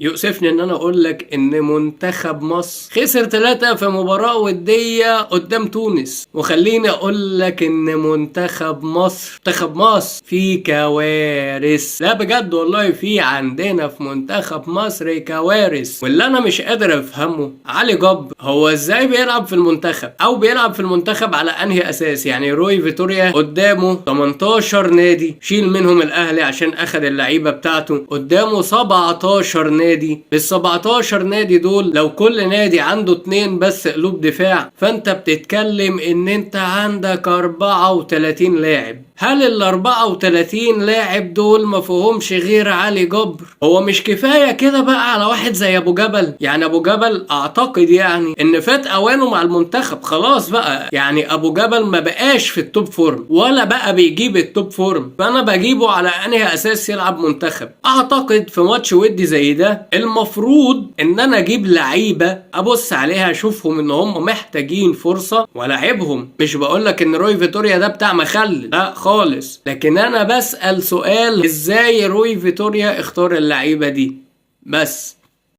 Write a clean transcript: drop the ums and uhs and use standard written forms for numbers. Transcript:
يؤسفني ان انا اقول لك ان منتخب مصر خسر 3 في مباراة ودية قدام تونس، وخليني اقول لك ان منتخب مصر فيه كوارث. لا بجد والله، في عندنا في منتخب مصر كوارث. واللي انا مش قادر افهمه علي جبر هو ازاي بيلعب في المنتخب، او بيلعب في المنتخب على انهي اساس؟ يعني روي فيتوريا قدامه 18 نادي، شيل منهم الاهلي عشان اخد اللعيبة بتاعته، قدامه 17 نادي. بال 17 نادي دول لو كل نادي عنده 2 بس قلوب دفاع، فانت بتتكلم ان انت عندك 34 لاعب. هل ال 34 لاعب دول ما فيهمش غير علي جبر؟ هو مش كفاية كده بقى على واحد زي ابو جبل؟ يعني ابو جبل اعتقد يعني ان فات اوانه مع المنتخب خلاص بقى. يعني ابو جبل ما بقاش في التوب فورم، ولا بقى بيجيب التوب فورم، فانا بجيبه على انهي اساس يلعب منتخب؟ اعتقد في ماتش ودي زي ده المفروض ان انا اجيب لعيبه ابص عليها اشوفهم ان هم محتاجين فرصه ولاعبهم. مش بقولك ان روي فيتوريا ده بتاع مخلل، لا خالص، لكن انا بسأل سؤال: ازاي روي فيتوريا اختار اللعيبه دي؟ بس